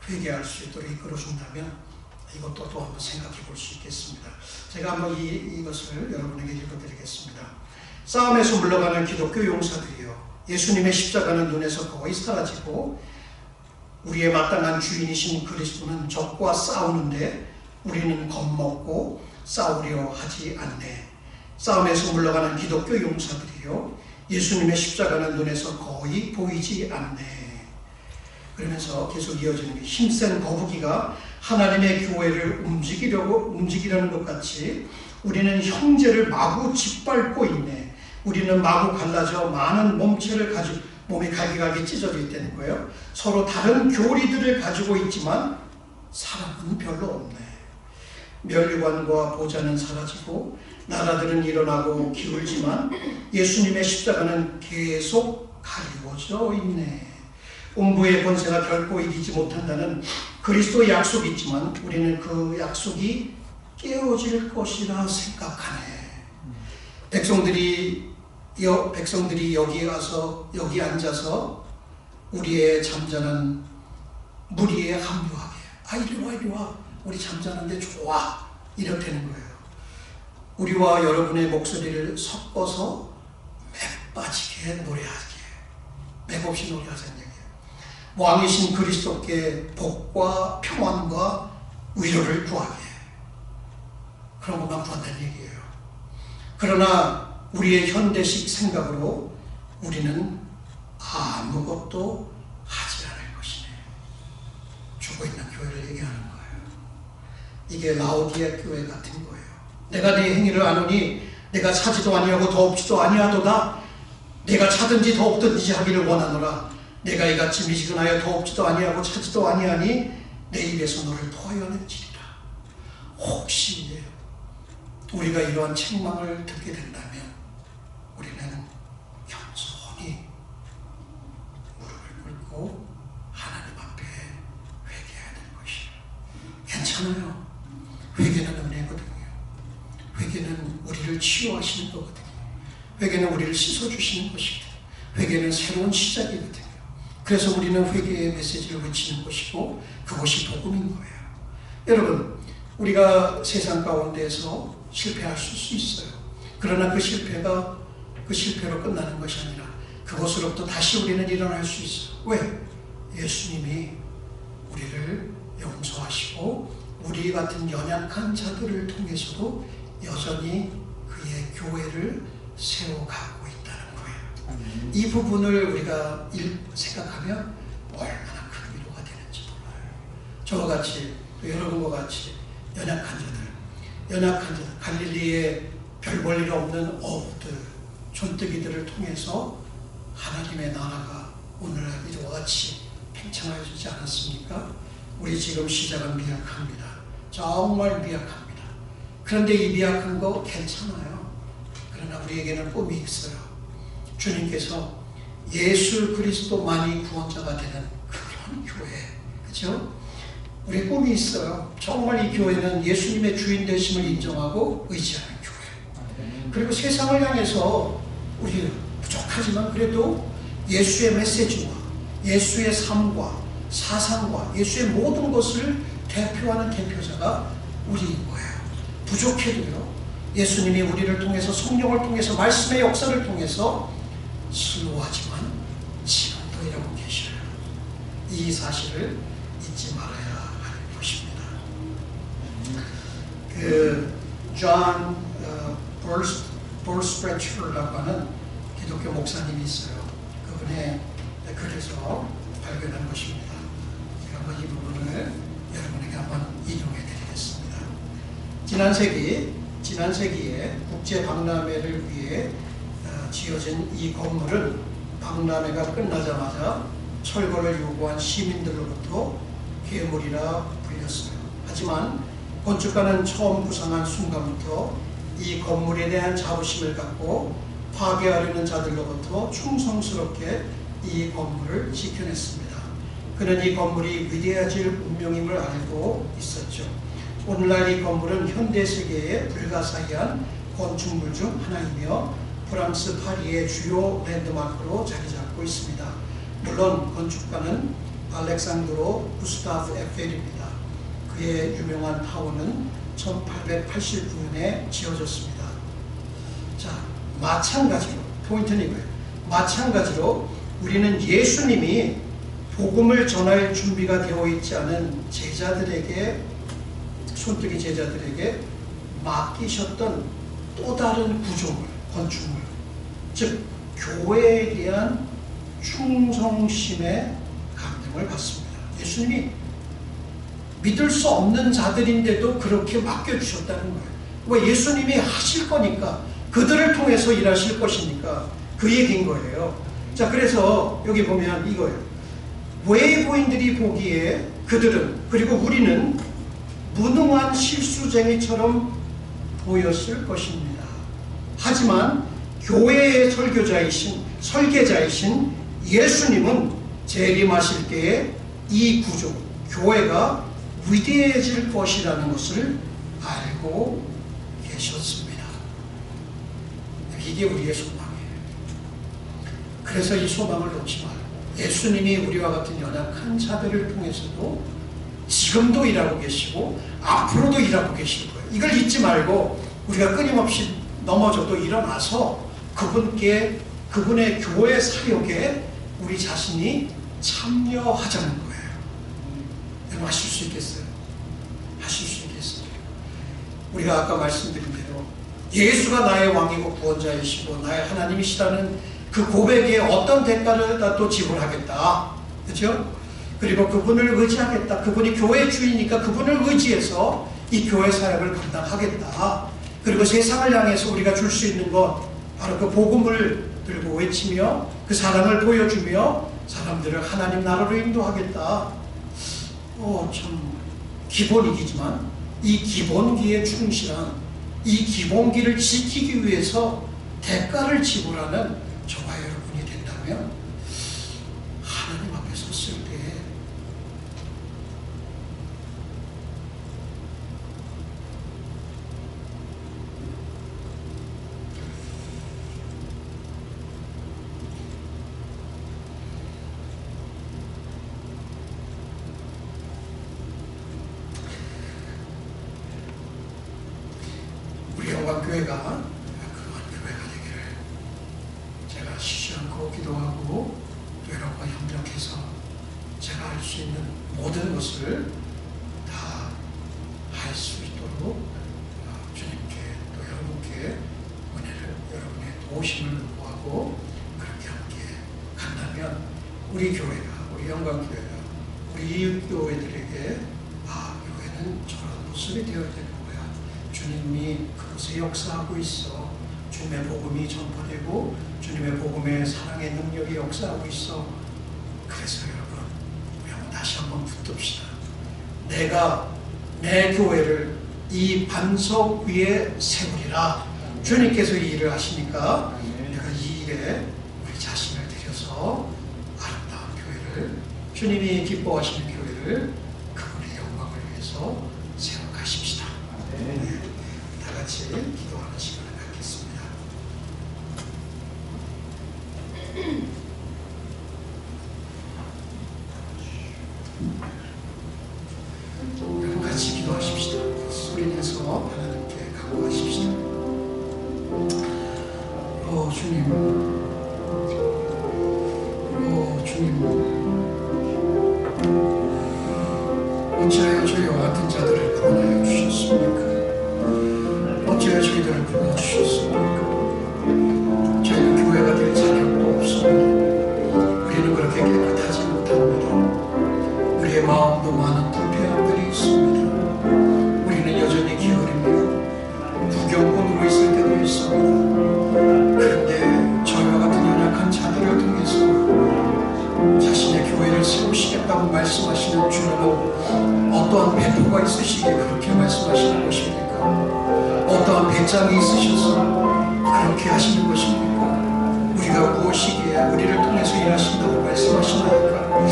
회개할 수 있도록 이끌어준다면 이것도 또 한번 생각해 볼 수 있겠습니다. 제가 한번 이것을 여러분에게 읽어드리겠습니다. 싸움에서 물러가는 기독교 용사들이요, 예수님의 십자가는 눈에서 거의 사라지고 우리의 마땅한 주인이신 그리스도는 적과 싸우는데 우리는 겁먹고 싸우려 하지 않네. 싸움에서 물러가는 기독교 용사들이요, 예수님의 십자가는 눈에서 거의 보이지 않네. 그러면서 계속 이어지는 게, 힘센 거북이가 하나님의 교회를 움직이려는 것 같이 우리는 형제를 마구 짓밟고 있네. 우리는 마구 갈라져 많은 몸체를 가지고 몸이 갈기갈기 찢어져 있다는 거예요. 서로 다른 교리들을 가지고 있지만 사람은 별로 없네. 멸류관과 보좌는 사라지고 나라들은 일어나고 기울지만 예수님의 십자가는 계속 가리워져 있네. 음부의 권세가 결코 이기지 못한다는 그리스도의 약속이 있지만 우리는 그 약속이 깨어질 것이라 생각하네. 백성들이 여기 앉아서 우리의 잠자는 무리에 합류하게, 이리 와, 우리 잠자는데 좋아, 이렇다는 거예요. 우리와 여러분의 목소리를 섞어서 맥 빠지게 노래하게, 맥없이 노래하자는 얘기예요. 왕이신 그리스도께 복과 평안과 위로를 구하게, 그런 것만 구한다는 얘기예요. 그러나 우리의 현대식 생각으로 우리는 아무것도 하지 않을 것이네. 죽어있는 교회를 얘기하는 거예요. 이게 라오디아 교회 같은 거예요. 내가 네 행위를 아노니 내가 차지도 아니하고 더 없지도 아니하도다. 내가 차든지 더 없든지 하기를 원하노라. 내가 이같이 미지근하여 더 없지도 아니하고 차지도 아니하니 내 입에서 너를 토하여낸지리라. 혹시 우리가 이러한 책망을 듣게 된다면 우리는 겸손히 무릎을 꿇고 하나님 앞에 회개해야 되는 것이에요. 괜찮아요. 회개는 은혜거든요. 회개는 우리를 치유하시는 거거든요. 회개는 우리를 씻어주시는 것이거든요. 회개는 새로운 시작이거든요. 그래서 우리는 회개의 메시지를 외치는 것이고 그것이 복음인 거예요. 여러분, 우리가 세상 가운데에서 실패하실 수 있어요. 그러나 그 실패로 끝나는 것이 아니라 그것으로부터 다시 우리는 일어날 수 있어요. 왜? 예수님이 우리를 용서하시고 우리 같은 연약한 자들을 통해서도 여전히 그의 교회를 세워가고 있다는 거예요. 이 부분을 우리가 생각하면 얼마나 큰 위로가 되는지 몰라요. 저와 같이, 또 여러분과 같이 연약한 자들, 갈릴리에 별 볼 일 없는 어부들, 촌뜨기들을 통해서 하나님의 나라가 오늘날 이와 같이 팽창하여 주지 않았습니까? 우리 지금 시작은 미약합니다. 정말 미약합니다. 그런데 이 미약한 거 괜찮아요. 그러나 우리에게는 꿈이 있어요. 주님께서 예수 그리스도만이 구원자가 되는 그런 교회, 그렇죠? 우리 꿈이 있어요. 정말 이 교회는 예수님의 주인 되심을 인정하고 의지하는 교회. 그리고 세상을 향해서 우리 부족하지만 그래도 예수의 메시지와 예수의 삶과 사상과 예수의 모든 것을 대표하는 대표자가 우리인 거예요. 부족해도요, 예수님이 우리를 통해서, 성령을 통해서, 말씀의 역사를 통해서 슬로하지만 지금도 이러고 계셔요. 이 사실을 잊지 말아야 할 것입니다. 존 볼스프레처라고 하는 기독교 목사님이 있어요. 그분의 글에서 발견한 것입니다. 한번 이 부분을 여러분에게 한번 인용해 드리겠습니다. 지난 세기에 국제 박람회를 위해 지어진 이 건물은 박람회가 끝나자마자 철거를 요구한 시민들로부터 괴물이라 불렸어요. 하지만 건축가는 처음 구상한 순간부터 이 건물에 대한 자부심을 갖고 파괴하려는 자들로부터 충성스럽게 이 건물을 지켜냈습니다. 그는 이 건물이 위대해질 운명임을 알고 있었죠. 오늘날 이 건물은 현대 세계의 불가사의한 건축물 중 하나이며 프랑스 파리의 주요 랜드마크로 자리 잡고 있습니다. 물론 건축가는 알렉산드로 구스타프 에펠입니다. 그의 유명한 타워는 1889년에 지어졌습니다. 자, 마찬가지로 포인트는 이거예요. 마찬가지로 우리는 예수님이 복음을 전할 준비가 되어 있지 않은 제자들에게, 손뜨기 제자들에게 맡기셨던 또 다른 구조물, 건축물, 즉 교회에 대한 충성심의 감동을 받습니다. 예수님이 믿을 수 없는 자들인데도 그렇게 맡겨주셨다는 거예요. 왜? 예수님이 하실 거니까, 그들을 통해서 일하실 것이니까 그 얘기인 거예요. 자, 그래서 여기 보면 이거예요. 외부인들이 보기에 그들은, 그리고 우리는 무능한 실수쟁이처럼 보였을 것입니다. 하지만 교회의 설계자이신 예수님은 재림하실 때에 이 구조, 교회가 위대해질 것이라는 것을 알고 계셨습니다. 이게 우리의 소망이에요. 그래서 이 소망을 놓지 말고 예수님이 우리와 같은 연약한 자들을 통해서도 지금도 일하고 계시고 앞으로도 일하고 계실 거예요. 이걸 잊지 말고 우리가 끊임없이 넘어져도 일어나서 그분의 교회 사역에 우리 자신이 참여하자는 거예요. 여러분 하실 수 있겠어요? 하실 수 있겠어요? 우리가 아까 말씀드린 대로 예수가 나의 왕이고 구원자이시고 나의 하나님이시라는 그 고백에 어떤 대가를 또 지불하겠다. 그렇죠? 그리고 그분을 의지하겠다. 그분이 교회의 주인이니까 그분을 의지해서 이 교회 사역을 감당하겠다. 그리고 세상을 향해서 우리가 줄 수 있는 것, 바로 그 복음을 들고 외치며 그 사랑을 보여주며 사람들을 하나님 나라로 인도하겠다. 참 기본이기지만 이 기본기에 충실한, 이 기본기를 지키기 위해서 대가를 지불하는 저와 여러분이 된다면 하나님 앞에 섰을 때 우리 영광교회가 그런 교회가 되기를 제가 쉬지 않고 기도하고 또 여러분과 협력해서 제가 할 수 있는 모든 것을 다 할 수 있도록 주님께 또 여러분께 은혜를, 여러분의 도우심을 구하고 그렇게 함께 간다면 우리 교회가, 우리 영광교회가 우리 이웃교회들에게 교회는 저런 모습이 되어야 되는 거야. 주님이 그곳에 역사하고 있어. 주님의 복음이 전파되고 주님의 복음의 사랑의 능력이 역사하고 있어. 그래서 여러분, 우리 한번 다시 한번 붙듭시다. 내가 내 교회를 이 반석 위에 세우리라. 주님께서 이 일을 하시니까 내가 이 일에 우리 자신을 들여서 아름다운 교회를, 주님이 기뻐하시는 교회를 그분의 영광을 위해서 세워가십시다. 다 같이 기도하는 시간을 갖겠습니다. 여러분 같이 기도하십시다. 소리내서 하나님께 간구하십시다. 주님, 주님, 어찌하여 저희와 같은 자들을 구원하여 주셨습니까? 어찌하여 저희들을 구원해 주셨습니까? 저희는 교회가 될 자격도 없습니다. 우리는 그렇게 깨끗하지 못합니다. 우리의 마음도 많은 불평들이 있습니다. 우리는 여전히 게으릅니다. 부경꾼으로 있을 때도 있습니다. 그런데 저희와 같은 연약한 자들을 통해서 자신의 교회를 세우시겠다고 말씀하시는 주님은 어떠한 배포가 있으시기에 그렇게 말씀하시는 것입니까? 어떠한 배짱이 있으셔서 그렇게 하시는 것입니까? 우리 우리가 무엇이기에 우리를 통해서 일하신다고 말씀하시나이까.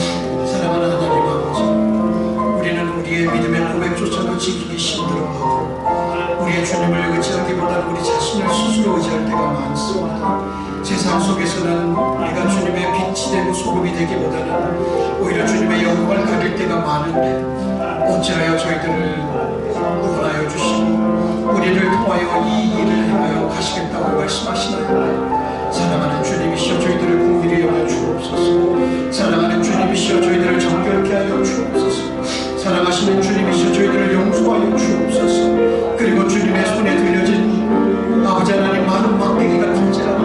사랑하는 하나님 아버지, 우리는 우리의 믿음의 고백조차도 지키기 힘들어하고 우리의 주님을 의지하기보다는 우리 자신을 스스로 의지할 때가 많습니다. 세상 속에서는 우리가 주님의 빛이 되고 소금이 되기보다는 오히려 주님의 영광을 가릴 때가 많은데 어찌하여 저희들을 구원하여 주시고 우리를 통하여 이 일을 행하여 가시겠다고 말씀하시나요? 사랑하는 주님이시여 저희들을 긍휼히 여겨 주옵소서. 사랑하는 주님이시여 저희들을 정결케 하여 주옵소서. 사랑하시는 주님이시여 저희들을 용서하여 주옵소서. 그리고 주님의 손에 들려진 아버지 하나님 마른 막대기 같은지라도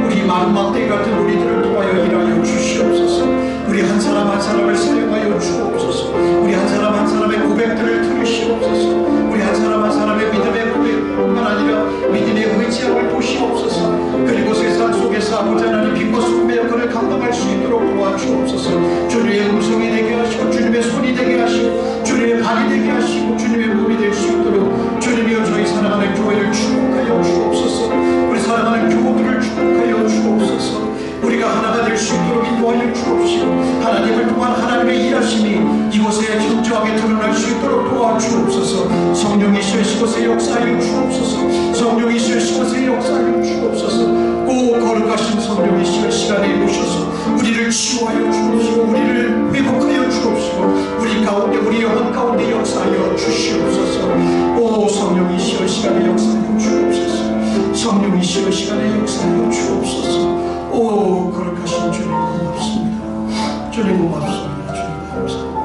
우리 마른 막대기 같은 우리들을 통하여 일하여 주시옵소서. 우리 한 사람 한 사람을 사용하여 주옵소서. 우리 한 사람 한 사람의 고백들을 들으시옵소서. 우리 한 사람 한 사람의 믿음의 고백뿐만 아니라 믿음의 의지함을 보시옵소서. 그리고 세상 속에서 아버지 하나님 빛과 소금의 역할을 감당할 수 있도록 도와주옵소서. 주님의 음성이 되게 하시고 주님의 손이 되게 하시고 주님의 발이 되게 하시고 주님의 몸이 될 수 있도록 주님이여 저희 사랑하는 교회를 축복하여 주옵소서. 우리 사랑하는 교우들을 축복하여 주옵소서. 우리가 하나가 될 수 있도록 인도하여 주옵시고 하나님을 통한 하나님의 일하심이 이곳에 현저하게 드러날 수 있도록 도와주옵소서. 성령이시여 이곳에 역사하여 주옵소서. 성령이시여 이곳에 역사하여 주옵소서. 꼭 거룩하신 성령이시여 시간에 오셔서 우리를 치유하여 주옵시고 우리를 회복하여 주옵시고 우리 가운데 우리 영혼 가운데 역사하여 주시옵소서. 오 성령이시여 시간에 역사하여 주옵소서. 성령이시여 시간에 역사하여 주옵소서. 오 거룩하신 주님 고맙습니다. 주님 고맙습니다. 주님 감사합니다.